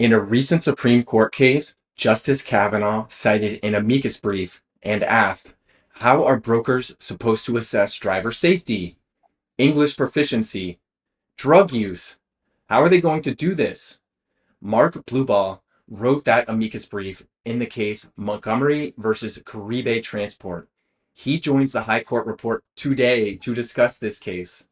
In a recent Supreme Court case, Justice Kavanaugh cited an amicus brief and asked, how are brokers supposed to assess driver safety, English proficiency, drug use? How are they going to do this? Marc Blubaugh wrote that amicus brief in the case Montgomery versus Caribe Transport. He joins the High Court report today to discuss this case.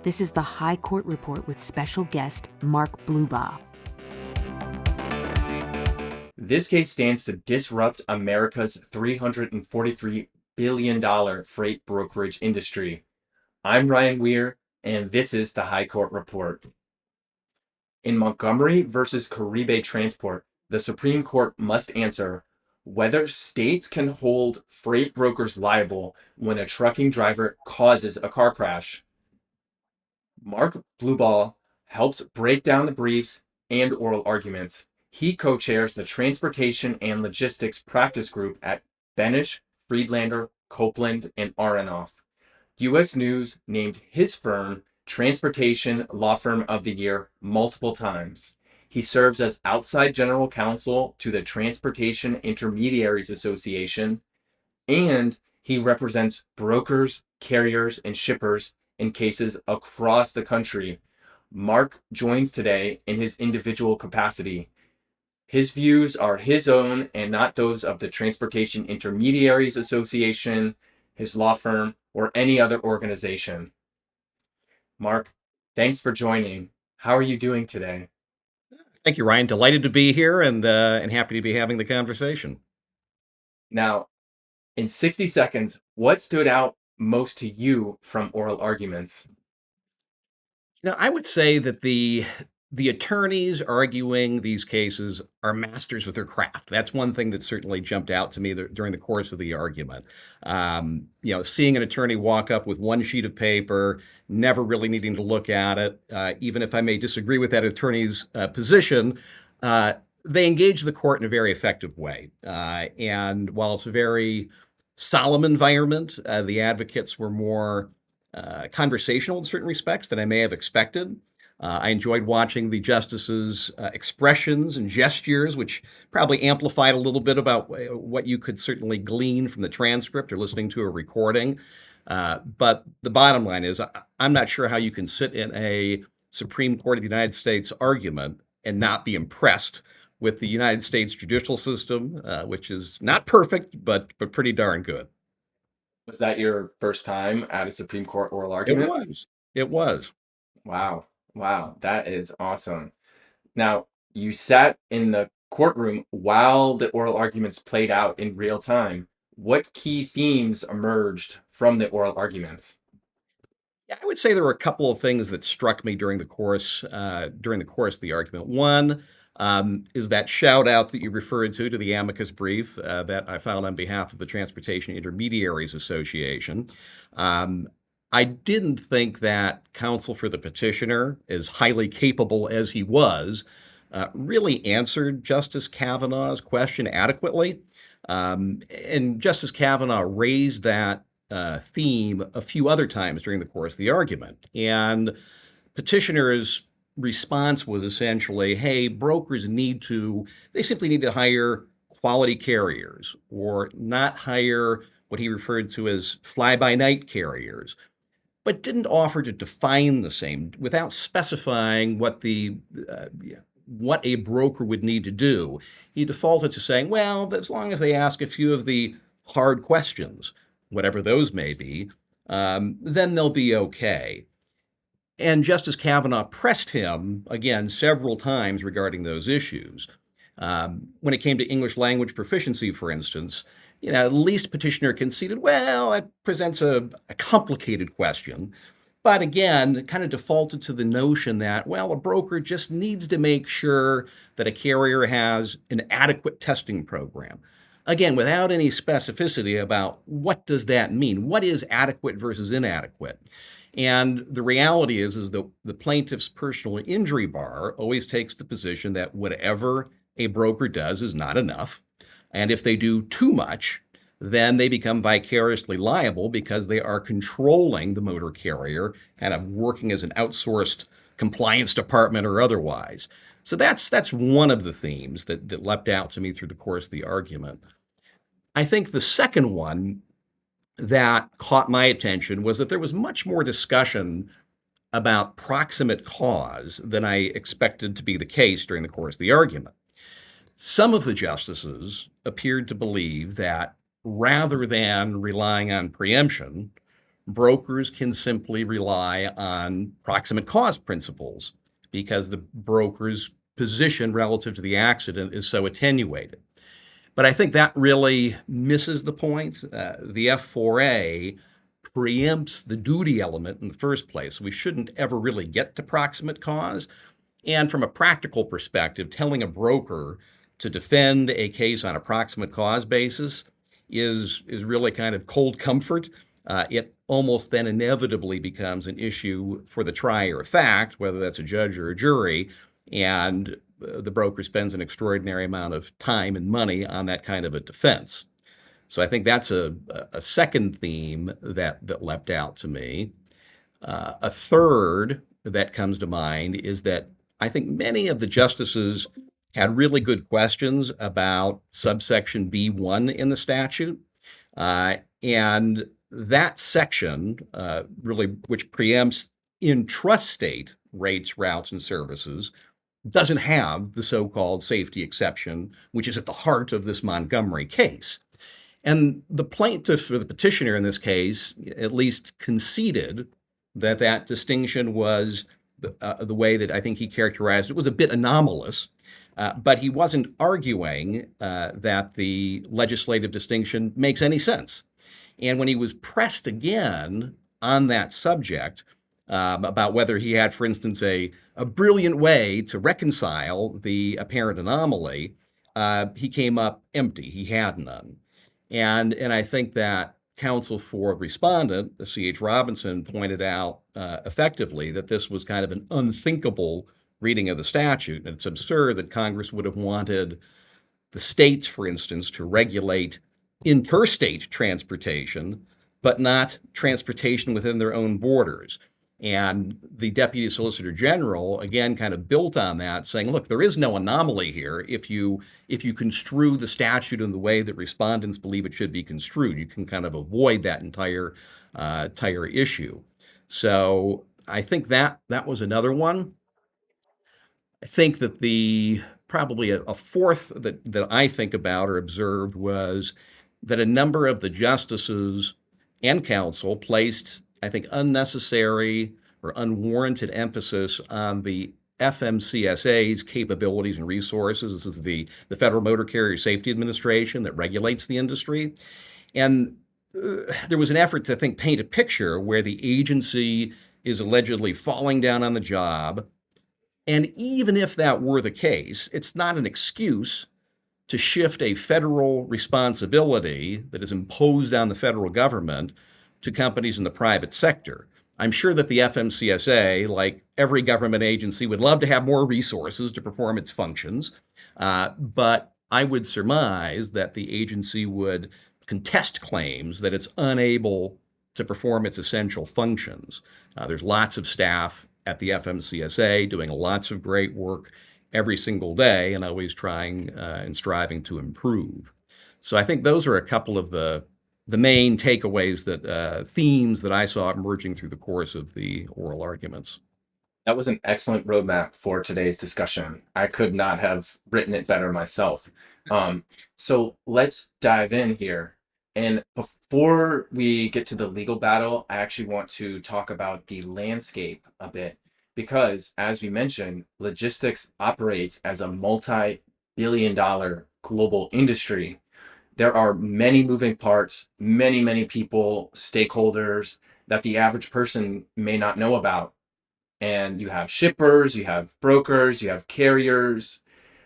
This is the High Court Report with special guest Marc Blubaugh. This case stands to disrupt America's $343 billion freight brokerage industry. I'm Ryan Weir, and this is the High Court Report. In Montgomery versus Caribe Transport, the Supreme Court must answer whether states can hold freight brokers liable when a trucking driver causes a car crash. Marc Blubaugh helps break down the briefs and oral arguments. He co-chairs the Transportation and Logistics Practice Group at Benesch, Friedlander, Coplan, and Aronoff. U.S. News named his firm Transportation Law Firm of the Year multiple times. He serves as outside general counsel to the Transportation Intermediaries Association, and he represents brokers, carriers, and shippers in cases across the country. Marc joins today in his individual capacity. His views are his own and not those of the Transportation Intermediaries Association, his law firm, or any other organization. Marc, thanks for joining. How are you doing today? Thank you, Ryan. Delighted to be here and happy to be having the conversation. Now, in 60 seconds, what stood out most to you from oral arguments? I would say that the attorneys arguing these cases are masters with their craft. That's one thing that certainly jumped out to me during the course of the argument. Seeing an attorney walk up with one sheet of paper, never really needing to look at it, even if I may disagree with that attorney's position, they engage the court in a very effective way. And while it's a very solemn environment, the advocates were more conversational in certain respects than I may have expected. I enjoyed watching the justices' expressions and gestures, which probably amplified a little bit about what you could certainly glean from the transcript or listening to a recording. But the bottom line is, I'm not sure how you can sit in a Supreme Court of the United States argument and not be impressed with the United States judicial system, which is not perfect, but pretty darn good. Was that your first time at a Supreme Court oral It argument? was. It was. Wow. Wow. That is awesome. Now, you sat in the courtroom while the oral arguments played out in real time. What key themes emerged from the oral arguments? Yeah, I would say there were a couple of things that struck me during the course of the argument. One is that shout out that you referred to the amicus brief that I filed on behalf of the Transportation Intermediaries Association. I didn't think that counsel for the petitioner, as highly capable as he was, really answered Justice Kavanaugh's question adequately. And Justice Kavanaugh raised that theme a few other times during the course of the argument. And petitioner's response was essentially, hey, they simply need to hire quality carriers or not hire what he referred to as fly-by-night carriers, but didn't offer to define the same without specifying what a broker would need to do. He defaulted to saying, well, as long as they ask a few of the hard questions, whatever those may be, then they'll be okay. And Justice Kavanaugh pressed him, again, several times regarding those issues. When it came to English language proficiency, for instance, at least petitioner conceded, well, that presents a complicated question. But again, kind of defaulted to the notion that, well, a broker just needs to make sure that a carrier has an adequate testing program. Again, without any specificity about what does that mean? What is adequate versus inadequate? And the reality is that the plaintiff's personal injury bar always takes the position that whatever a broker does is not enough. And if they do too much, then they become vicariously liable because they are controlling the motor carrier, kind of working as an outsourced compliance department or otherwise. So that's one of the themes that leapt out to me through the course of the argument. I think the second one that caught my attention was that there was much more discussion about proximate cause than I expected to be the case during the course of the argument. Some of the justices appeared to believe that rather than relying on preemption, brokers can simply rely on proximate cause principles because the broker's position relative to the accident is so attenuated. But I think that really misses the point. The F4A preempts the duty element in the first place. We shouldn't ever really get to proximate cause. And from a practical perspective, telling a broker to defend a case on a proximate cause basis is really kind of cold comfort. It almost then inevitably becomes an issue for the trier of fact, whether that's a judge or a jury, and the broker spends an extraordinary amount of time and money on that kind of a defense. So I think that's a second theme that leapt out to me. A third that comes to mind is that I think many of the justices had really good questions about subsection B1 in the statute. And that section, really, which preempts intrastate rates, routes, and services, doesn't have the so-called safety exception, which is at the heart of this Montgomery case. And the plaintiff or the petitioner in this case at least conceded that that distinction was the way that I think he characterized it was a bit anomalous, but he wasn't arguing that the legislative distinction makes any sense. And when he was pressed again on that subject, about whether he had, for instance, a brilliant way to reconcile the apparent anomaly, he came up empty. He had none. And I think that counsel for respondent, C.H. Robinson, pointed out effectively that this was kind of an unthinkable reading of the statute. And it's absurd that Congress would have wanted the states, for instance, to regulate interstate transportation, but not transportation within their own borders. And the Deputy Solicitor General, again, kind of built on that, saying, look, there is no anomaly here. If you construe the statute in the way that respondents believe it should be construed, you can kind of avoid that entire issue. So I think that was another one. I think that probably a fourth that I think about or observed was that a number of the justices and counsel placed, I think, unnecessary or unwarranted emphasis on the FMCSA's capabilities and resources. This is the Federal Motor Carrier Safety Administration that regulates the industry. And there was an effort to, I think, paint a picture where the agency is allegedly falling down on the job. And even if that were the case, it's not an excuse to shift a federal responsibility that is imposed on the federal government to companies in the private sector. I'm sure that the FMCSA, like every government agency, would love to have more resources to perform its functions, but I would surmise that the agency would contest claims that it's unable to perform its essential functions. There's lots of staff at the FMCSA doing lots of great work every single day and always trying and striving to improve. So I think those are a couple of the main takeaways, that themes that I saw emerging through the course of the oral arguments. That was an excellent roadmap for today's discussion. I could not have written it better myself. So let's dive in here. And before we get to the legal battle, I actually want to talk about the landscape a bit, because as we mentioned, logistics operates as a multi-billion-dollar global industry. There are many moving parts, many people, stakeholders that the average person may not know about. And you have shippers, you have brokers, you have carriers.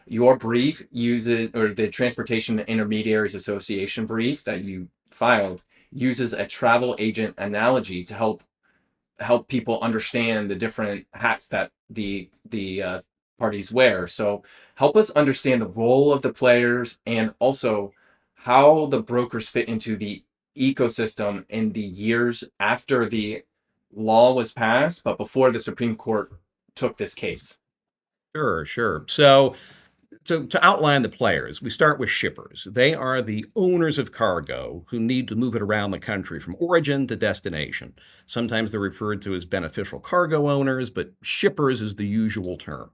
Your brief uses, or the Transportation Intermediaries Association brief that you filed, uses a travel agent analogy to help people understand the different hats that the parties wear. So help us understand the role of the players, and also how the brokers fit into the ecosystem in the years after the law was passed, but before the Supreme Court took this case. Sure, sure. So to outline the players, we start with shippers. They are the owners of cargo who need to move it around the country from origin to destination. Sometimes they're referred to as beneficial cargo owners, but shippers is the usual term.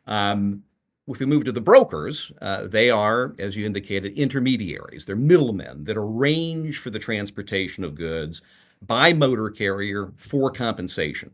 Um, if we move to the brokers, they are, as you indicated, intermediaries. They're middlemen that arrange for the transportation of goods by motor carrier for compensation.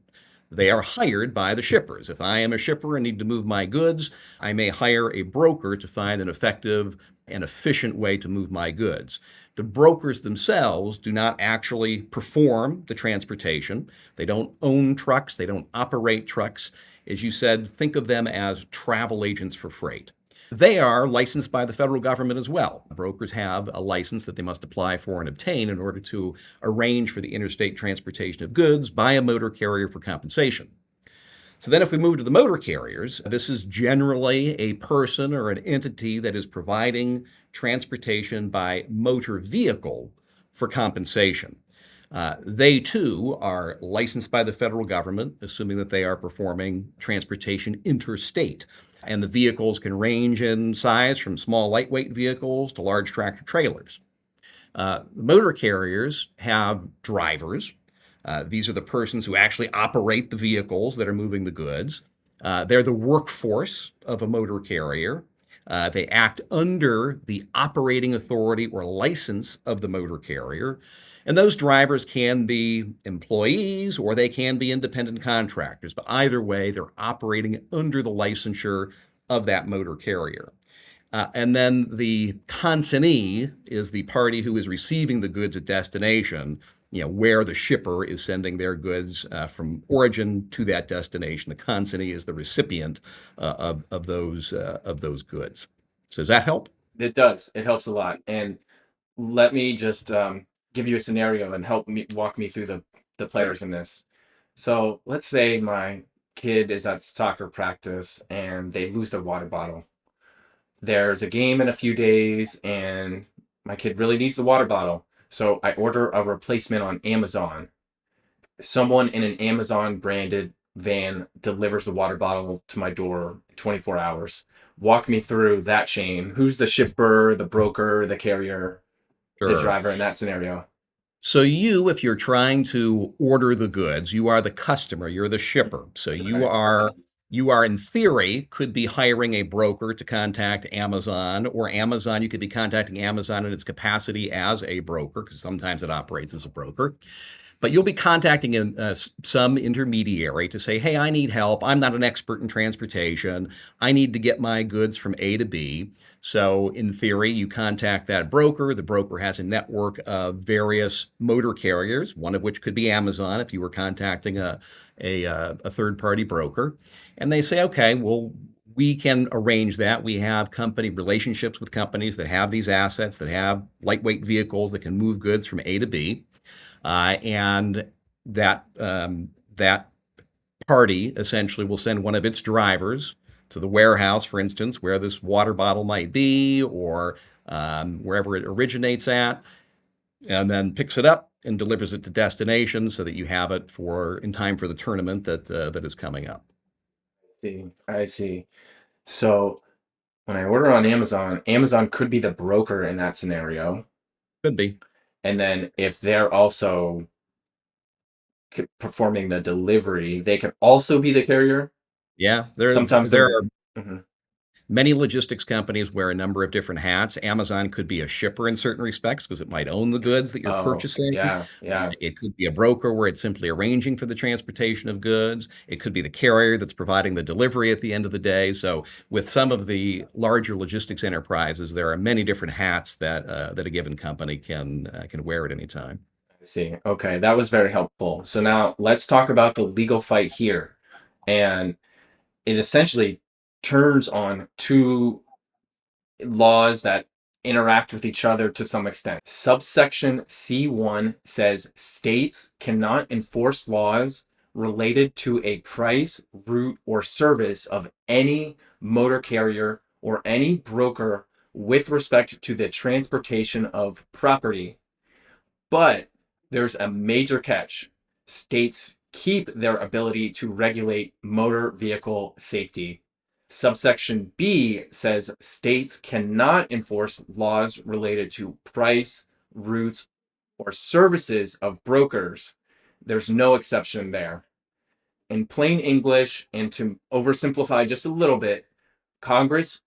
They are hired by the shippers. If I am a shipper and need to move my goods, I may hire a broker to find an effective and efficient way to move my goods. The brokers themselves do not actually perform the transportation. They don't own trucks, they don't operate trucks. As you said, think of them as travel agents for freight. They are licensed by the federal government as well. Brokers have a license that they must apply for and obtain in order to arrange for the interstate transportation of goods by a motor carrier for compensation. So then if we move to the motor carriers, this is generally a person or an entity that is providing transportation by motor vehicle for compensation. They too are licensed by the federal government, assuming that they are performing transportation interstate. And the vehicles can range in size from small lightweight vehicles to large tractor trailers. Motor carriers have drivers. These are the persons who actually operate the vehicles that are moving the goods. They're the workforce of a motor carrier. They act under the operating authority or license of the motor carrier. And those drivers can be employees or they can be independent contractors. But either way, they're operating under the licensure of that motor carrier. And then the consignee is the party who is receiving the goods at destination, where the shipper is sending their goods from origin to that destination. The consignee is the recipient of those goods. So does that help? It does. It helps a lot. And let me just give you a scenario and help me walk me through the Sure. players in this. So let's say my kid is at soccer practice and they lose their water bottle. There's a game in a few days and my kid really needs the water bottle. So I order a replacement on Amazon. Someone in an Amazon branded van delivers the water bottle to my door in 24 hours. Walk me through that chain. Who's the shipper, the broker, the carrier, the Sure. driver in that scenario? So if you're trying to order the goods, you are the customer, you're the shipper. So Okay. you are in theory could be hiring a broker to contact Amazon, or Amazon, you could be contacting Amazon in its capacity as a broker, because sometimes it operates as a broker. But you'll be contacting some intermediary to say, hey, I need help. I'm not an expert in transportation. I need to get my goods from A to B. So in theory, you contact that broker. The broker has a network of various motor carriers, one of which could be Amazon if you were contacting a third-party broker. And they say, okay, well, we can arrange that. We have company relationships with companies that have these assets, that have lightweight vehicles that can move goods from A to B. And that party essentially will send one of its drivers to the warehouse, for instance, where this water bottle might be, or wherever it originates at, and then picks it up and delivers it to destination so that you have it in time for the tournament that is coming up. I see. So when I order on Amazon, Amazon could be the broker in that scenario. Could be. And then if they're also performing the delivery, they could also be the carrier. Yeah, Sometimes there they're. are Mhm. many logistics companies wear a number of different hats. Amazon could be a shipper in certain respects because it might own the goods that you're Oh, purchasing. yeah, yeah. It could be a broker where it's simply arranging for the transportation of goods. It could be the carrier that's providing the delivery at the end of the day. So with some of the larger logistics enterprises, there are many different hats that a given company can wear at any time. I see. Okay, that was very helpful. So now let's talk about the legal fight here. And it essentially turns on two laws that interact with each other to some extent. Subsection C1 says states cannot enforce laws related to a price, route, or service of any motor carrier or any broker with respect to the transportation of property. But there's a major catch. States keep their ability to regulate motor vehicle safety. Subsection B says states cannot enforce laws related to price, routes, or services of brokers. There's no exception there. In plain English, and to oversimplify just a little bit, Congress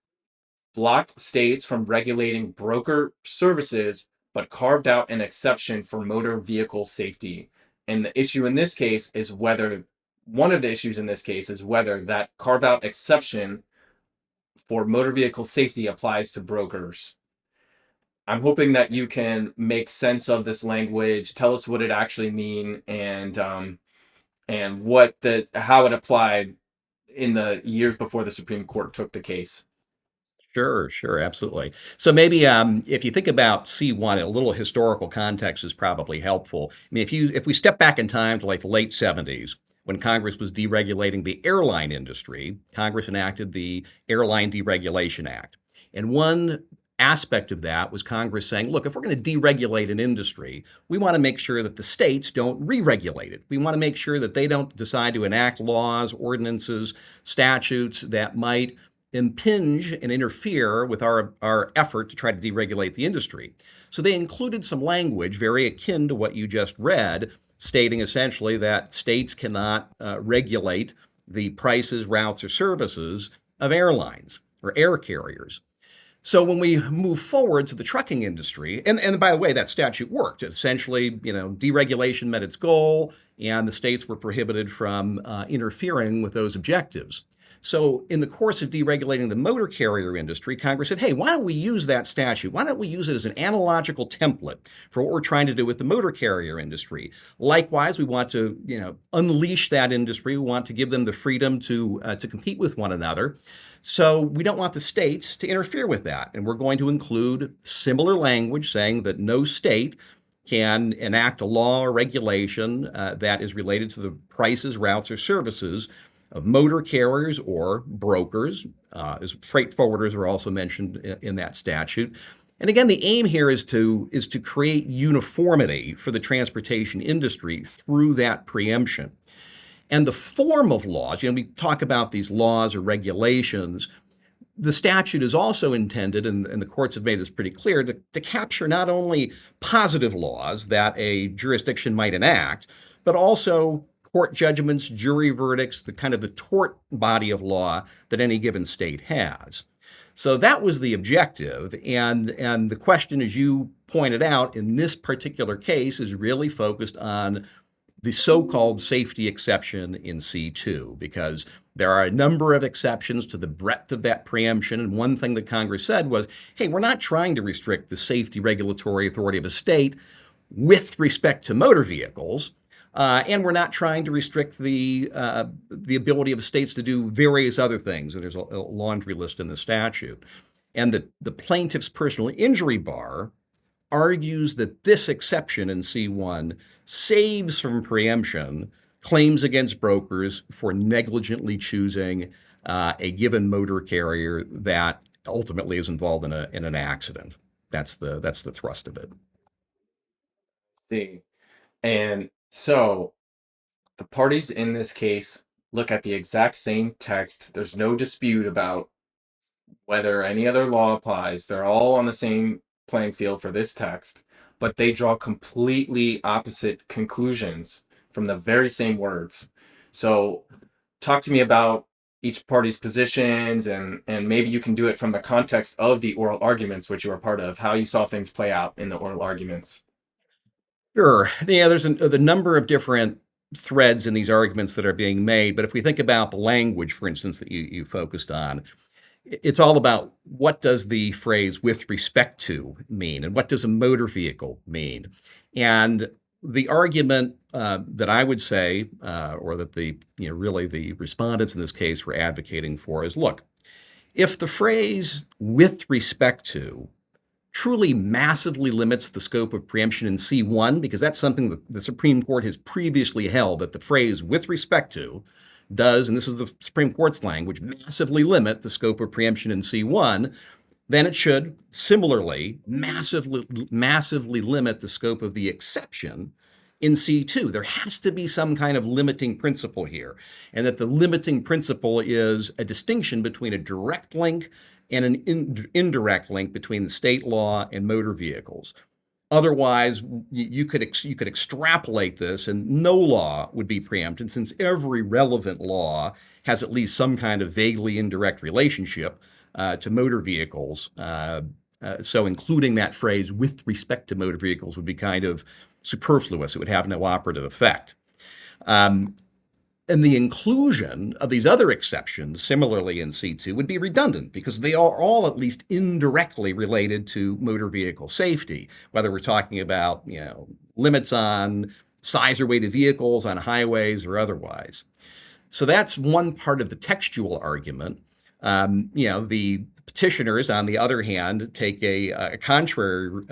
blocked states from regulating broker services, but carved out an exception for motor vehicle safety. And the issue in this case is whether one of the issues in this case is whether that carve out exception for motor vehicle safety applies to brokers. I'm hoping that you can make sense of this language, tell us what it actually means, and how it applied in the years before the Supreme Court took the case. Sure, absolutely. So maybe if you think about C1, a little historical context is probably helpful. I mean, if we step back in time to like the late 70s, when Congress was deregulating the airline industry, Congress enacted the Airline Deregulation Act. And one aspect of that was Congress saying, look, if we're going to deregulate an industry, we want to make sure that the states don't re-regulate it. We want to make sure that they don't decide to enact laws, ordinances, statutes that might impinge and interfere with our effort to try to deregulate the industry. So they included some language very akin to what you just read, stating essentially that states cannot regulate the prices, routes, or services of airlines or air carriers. So when we move forward to the trucking industry, and by the way, that statute worked. It essentially, deregulation met its goal, and the states were prohibited from interfering with those objectives. So in the course of deregulating the motor carrier industry, Congress said, hey, why don't we use that statute? Why don't we use it as an analogical template for what we're trying to do with the motor carrier industry? Likewise, we want to, unleash that industry. We want to give them the freedom to compete with one another. So we don't want the states to interfere with that. And we're going to include similar language saying that no state can enact a law or regulation that is related to the prices, routes, or services of motor carriers or brokers, as freight forwarders are also mentioned in that statute. And again, the aim here is to create uniformity for the transportation industry through that preemption. And the form of laws, we talk about these laws or regulations, the statute is also intended, and the courts have made this pretty clear, to capture not only positive laws that a jurisdiction might enact, but also court judgments, jury verdicts, the tort body of law that any given state has. So that was the objective. And the question, as you pointed out, in this particular case is really focused on the so-called safety exception in C2, because there are a number of exceptions to the breadth of that preemption. And one thing that Congress said was, hey, we're not trying to restrict the safety regulatory authority of a state with respect to motor vehicles. And we're not trying to restrict the ability of states to do various other things. And there's a laundry list in the statute. And the plaintiff's personal injury bar argues that this exception in C1 saves from preemption claims against brokers for negligently choosing a given motor carrier that ultimately is involved in an accident. That's the thrust of it. See, and so the parties in this case look at the exact same text. There's no dispute about whether any other law applies. They're all on the same playing field for this text, but they draw completely opposite conclusions from the very same words. So talk to me about each party's positions, and maybe you can do it from the context of the oral arguments, which you were part of, how you saw things play out in the oral arguments. Sure. Yeah, there's the number of different threads in these arguments that are being made. But if we think about the language, for instance, that you focused on, it's all about what does the phrase with respect to mean, and what does a motor vehicle mean? And the argument that I would say, or that really the respondents in this case were advocating for is, look, if the phrase with respect to truly massively limits the scope of preemption in C1, because that's something that the Supreme Court has previously held, that the phrase with respect to does, and this is the Supreme Court's language, massively limit the scope of preemption in C1, then it should similarly massively limit the scope of the exception in C2. There has to be some kind of limiting principle here, and that the limiting principle is a distinction between a direct link and an indirect link between the state law and motor vehicles. Otherwise, you could extrapolate this, and no law would be preempted, since every relevant law has at least some kind of vaguely indirect relationship to motor vehicles. So including that phrase "with respect to motor vehicles" would be kind of superfluous. It would have no operative effect. And the inclusion of these other exceptions, similarly in C2, would be redundant because they are all at least indirectly related to motor vehicle safety, whether we're talking about, limits on size or weight of vehicles on highways or otherwise. So that's one part of the textual argument. The petitioners, on the other hand, take a contrary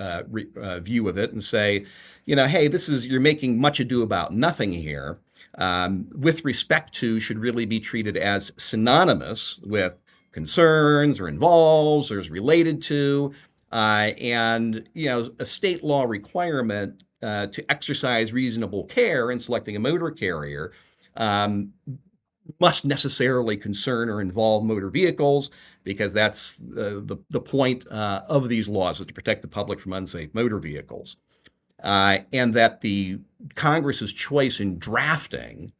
view of it and say, hey, you're making much ado about nothing here. With respect to should really be treated as synonymous with concerns or involves or is related to, and a state law requirement to exercise reasonable care in selecting a motor carrier must necessarily concern or involve motor vehicles, because that's the point of these laws, is to protect the public from unsafe motor vehicles. And that the Congress's choice in drafting,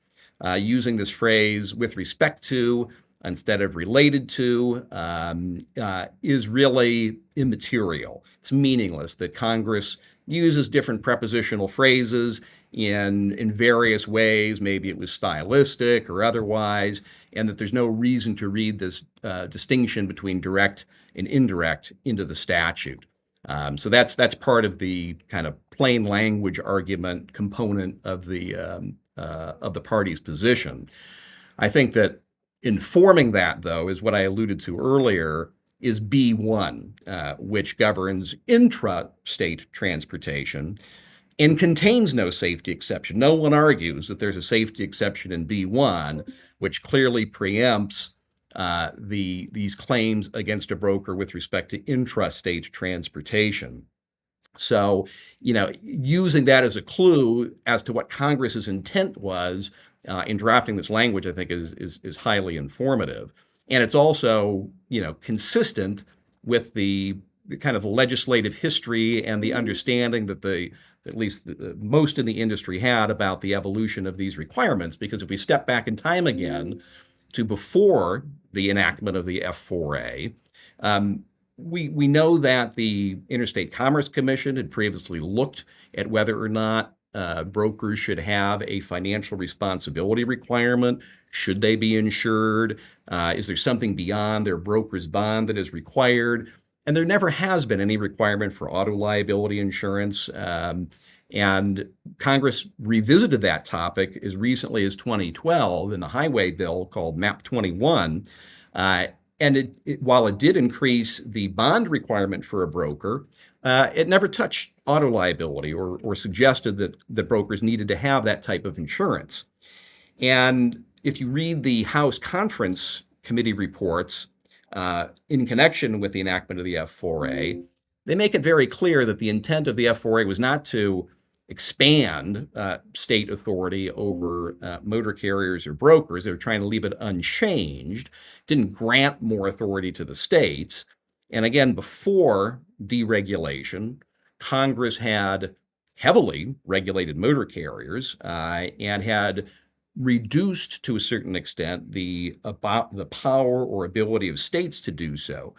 using this phrase "with respect to" instead of "related to," is really immaterial. It's meaningless that Congress uses different prepositional phrases in various ways. Maybe it was stylistic or otherwise, and that there's no reason to read this distinction between direct and indirect into the statute. So that's part of the kind of plain language argument component of the party's position. I think that informing that, though, is what I alluded to earlier, is B1, which governs intra-state transportation and contains no safety exception. No one argues that there's a safety exception in B1, which clearly preempts these claims against a broker with respect to intrastate transportation. So, using that as a clue as to what Congress's intent was in drafting this language, I think is highly informative. And it's also, consistent with the kind of legislative history and the understanding that at least most in the industry had about the evolution of these requirements. Because if we step back in time again to before the enactment of the F4A, we know that the Interstate Commerce Commission had previously looked at whether or not brokers should have a financial responsibility requirement. Should they be insured? Is there something beyond their broker's bond that is required? And there never has been any requirement for auto liability insurance. And Congress revisited that topic as recently as 2012 in the highway bill called MAP 21. And while it did increase the bond requirement for a broker, it never touched auto liability or suggested that brokers needed to have that type of insurance. And if you read the House Conference Committee reports in connection with the enactment of the F4A, they make it very clear that the intent of the F4A was not to expand state authority over motor carriers or brokers. They were trying to leave it unchanged, didn't grant more authority to the states. And again, before deregulation, Congress had heavily regulated motor carriers and had reduced to a certain extent the power or ability of states to do so.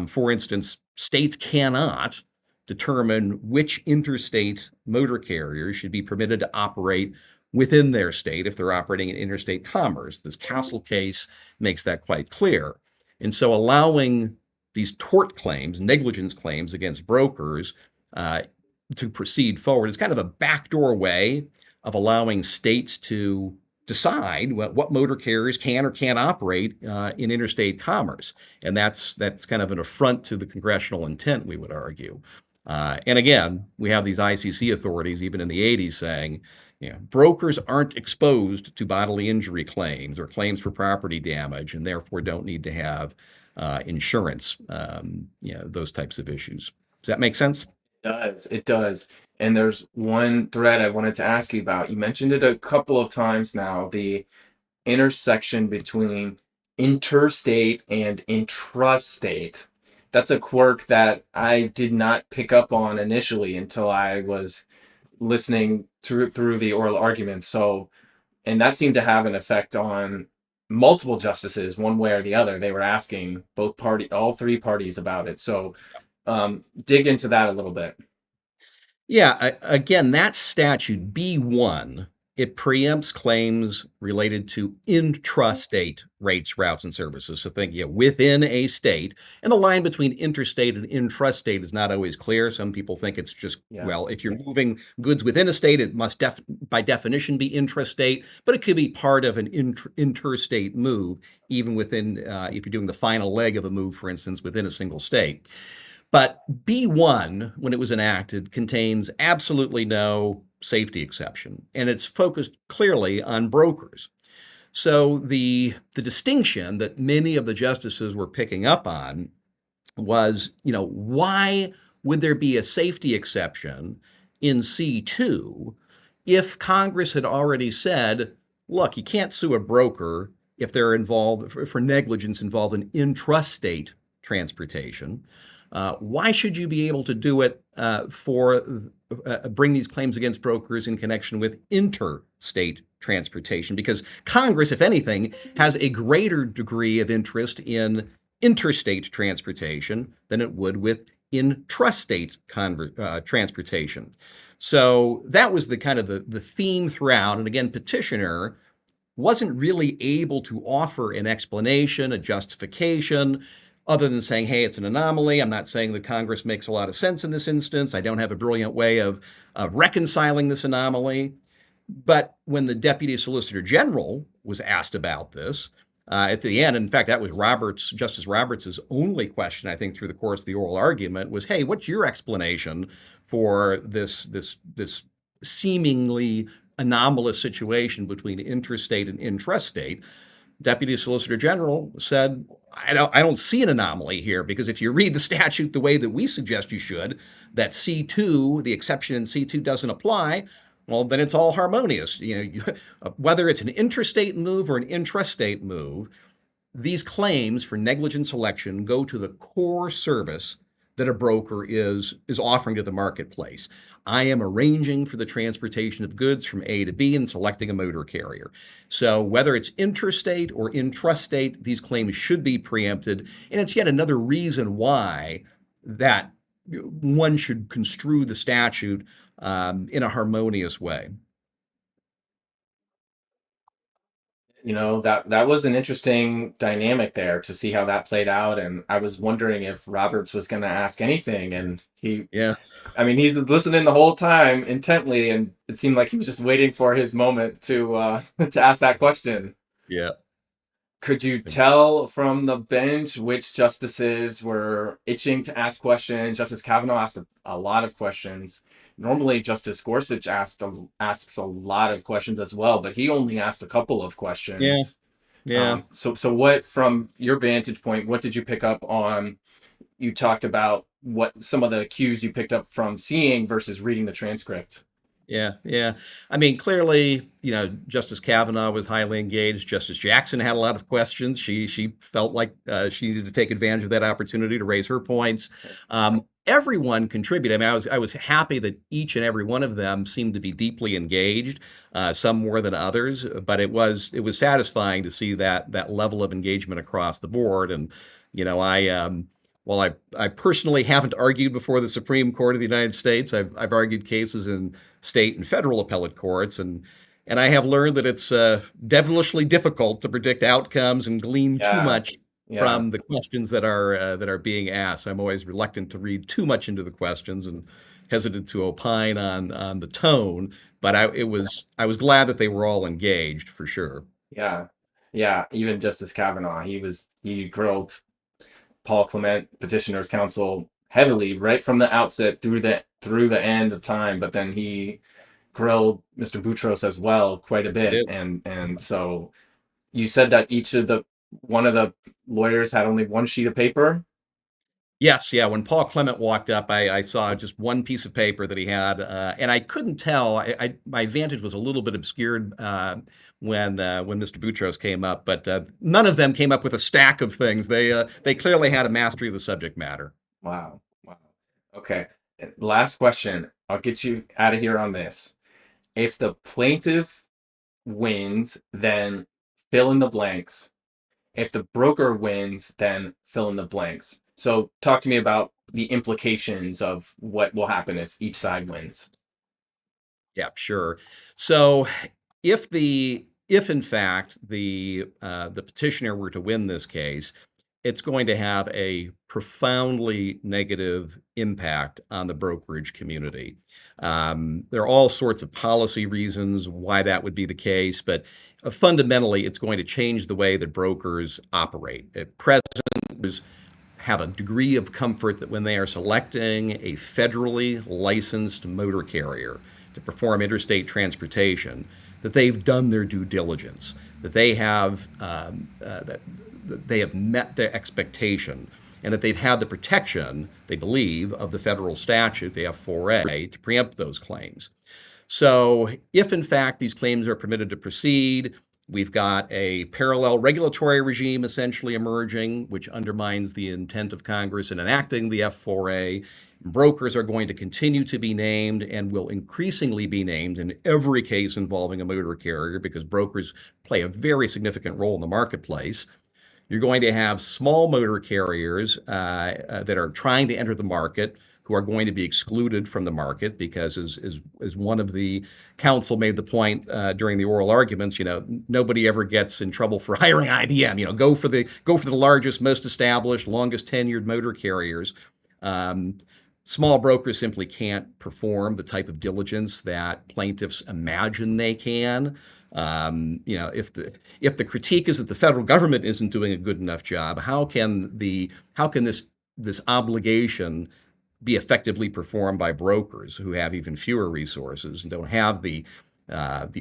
For instance, states cannot determine which interstate motor carriers should be permitted to operate within their state if they're operating in interstate commerce. This Counsel case makes that quite clear. And so allowing these tort claims, negligence claims against brokers to proceed forward is kind of a backdoor way of allowing states to decide what motor carriers can or can't operate in interstate commerce. And that's kind of an affront to the congressional intent, we would argue. And again, we have these ICC authorities, even in the 80s, saying, brokers aren't exposed to bodily injury claims or claims for property damage, and therefore don't need to have insurance, those types of issues. Does that make sense? It does. And there's one thread I wanted to ask you about. You mentioned it a couple of times now, the intersection between interstate and intrastate. That's a quirk that I did not pick up on initially until I was listening through the oral arguments. So, and that seemed to have an effect on multiple justices, one way or the other. They were asking all three parties about it. So, dig into that a little bit. Yeah, again, that statute B1, it preempts claims related to intrastate rates, routes, and services. So think, within a state, and the line between interstate and intrastate is not always clear. Some people think it's just, Yeah. well, if you're moving goods within a state, it must by definition be intrastate, but it could be part of an interstate move, even within, if you're doing the final leg of a move, for instance, within a single state. But B1, when it was enacted, contains absolutely no safety exception, and it's focused clearly on brokers. So the distinction that many of the justices were picking up on was, why would there be a safety exception in C2 if Congress had already said, look, you can't sue a broker if they're involved for negligence involved in intrastate transportation. Why should you be able to do it bring these claims against brokers in connection with interstate transportation? Because Congress, if anything, has a greater degree of interest in interstate transportation than it would with intrastate transportation. So that was the kind of the theme throughout. And again, petitioner wasn't really able to offer an explanation, a justification, other than saying, hey, it's an anomaly. I'm not saying that Congress makes a lot of sense in this instance. I don't have a brilliant way of reconciling this anomaly. But when the Deputy Solicitor General was asked about this, at the end, in fact, that was Justice Roberts' only question, I think, through the course of the oral argument was, hey, what's your explanation for this seemingly anomalous situation between interstate and intrastate? Deputy Solicitor General said, I don't see an anomaly here, because if you read the statute the way that we suggest you should, that C2, the exception in C2 doesn't apply, well, then it's all harmonious. Whether it's an interstate move or an intrastate move, these claims for negligent selection go to the core service that a broker is offering to the marketplace. I am arranging for the transportation of goods from A to B and selecting a motor carrier. So whether it's interstate or intrastate, these claims should be preempted. And it's yet another reason why that one should construe the statute in a harmonious way. That was an interesting dynamic there to see how that played out. And I was wondering if Roberts was going to ask anything. And Yeah. I mean, he's been listening the whole time intently, and it seemed like he was just waiting for his moment to to ask that question. Yeah. Could you tell from the bench which justices were itching to ask questions? Justice Kavanaugh asked a lot of questions. Normally, Justice Gorsuch asks a lot of questions as well, but he only asked a couple of Yeah. questions. Yeah. So what, from your vantage point, what did you pick up on? You talked about what some of the cues you picked up from seeing versus reading the transcript. Yeah, yeah. I mean, clearly, Justice Kavanaugh was highly engaged. Justice Jackson had a lot of questions. She felt like she needed to take advantage of that opportunity to raise her points. Everyone contributed. I mean, I was happy that each and every one of them seemed to be deeply engaged, some more than others. But it was satisfying to see that level of engagement across the board. And while I personally haven't argued before the Supreme Court of the United States, I've argued cases in state and federal appellate courts, and I have learned that it's devilishly difficult to predict outcomes and glean too Yeah, much yeah, from the questions that are being asked. I'm always reluctant to read too much into the questions and hesitant to opine on the tone. But I was glad that they were all engaged for sure. yeah, yeah. Even Justice Kavanaugh, he grilled Paul Clement, petitioner's counsel, heavily right from the outset through the end of time, but then he grilled Mr. Boutros as well quite a He bit. did. And so you said that each of one of the lawyers had only one sheet of paper. Yes, yeah. When Paul Clement walked up, I saw just one piece of paper that he had, and I couldn't tell. My vantage was a little bit obscured when Mr. Boutros came up, but none of them came up with a stack of things. They clearly had a mastery of the subject matter. Wow. Wow. Okay. Last question. I'll get you out of here on this. If the plaintiff wins, then fill in the blanks. If the broker wins, then fill in the blanks. So talk to me about the implications of what will happen if each side wins. Yeah, sure. So if in fact the petitioner were to win this case, it's going to have a profoundly negative impact on the brokerage community. There are all sorts of policy reasons why that would be the case, but fundamentally, it's going to change the way that brokers operate. At present, there's have a degree of comfort that when they are selecting a federally licensed motor carrier to perform interstate transportation, that they've done their due diligence, that they have met their expectation, and that they've had the protection, they believe, of the federal statute, the F4A, to preempt those claims. So, if in fact these claims are permitted to proceed, we've got a parallel regulatory regime essentially emerging, which undermines the intent of Congress in enacting the F4A. Brokers are going to continue to be named and will increasingly be named in every case involving a motor carrier because brokers play a very significant role in the marketplace. You're going to have small motor carriers that are trying to enter the market who are going to be excluded from the market because, as one of the counsel made the point during the oral arguments, nobody ever gets in trouble for hiring IBM. Go for the largest, most established, longest tenured motor carriers. Small brokers simply can't perform the type of diligence that plaintiffs imagine they can. If the critique is that the federal government isn't doing a good enough job, how can this obligation be effectively performed by brokers who have even fewer resources and don't have the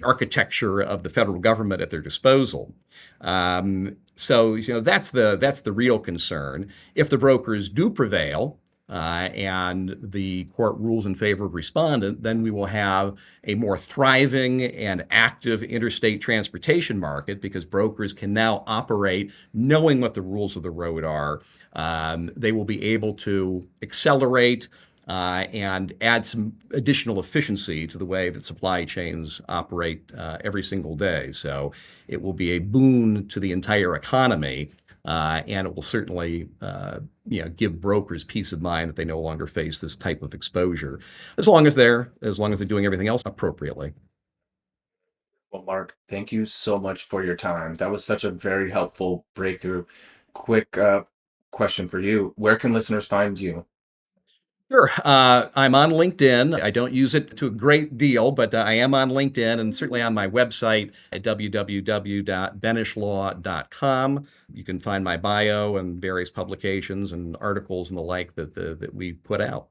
architecture of the federal government at their disposal? So that's the real concern. If the brokers do prevail, and the court rules in favor of respondent, then we will have a more thriving and active interstate transportation market because brokers can now operate knowing what the rules of the road are. They will be able to accelerate and add some additional efficiency to the way that supply chains operate every single day. So it will be a boon to the entire economy. And it will certainly, give brokers peace of mind that they no longer face this type of exposure, as long as they're doing everything else appropriately. Well, Marc, thank you so much for your time. That was such a very helpful breakthrough. Quick question for you. Where can listeners find you? Sure. I'm on LinkedIn. I don't use it to a great deal, but I am on LinkedIn and certainly on my website at www.beneschlaw.com. You can find my bio and various publications and articles and the like that we put out.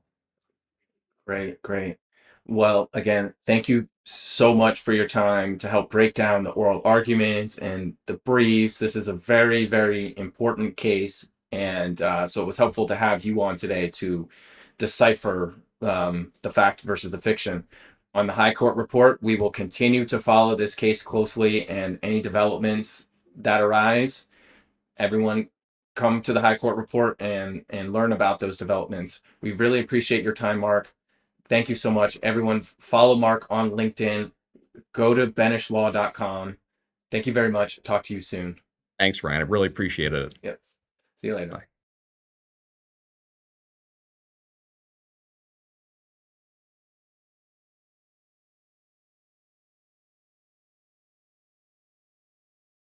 Great, great. Well, again, thank you so much for your time to help break down the oral arguments and the briefs. This is a very, very important case. And so it was helpful to have you on today to decipher the fact versus the fiction. On the High Court Report, we will continue to follow this case closely and any developments that arise. Everyone come to the High Court Report and learn about those developments. We really appreciate your time, Marc. Thank you so much. Everyone follow Marc on LinkedIn. Go to beneschlaw.com. Thank you very much. Talk to you soon. Thanks, Ryan. I really appreciate it. Yes. See you later. Bye.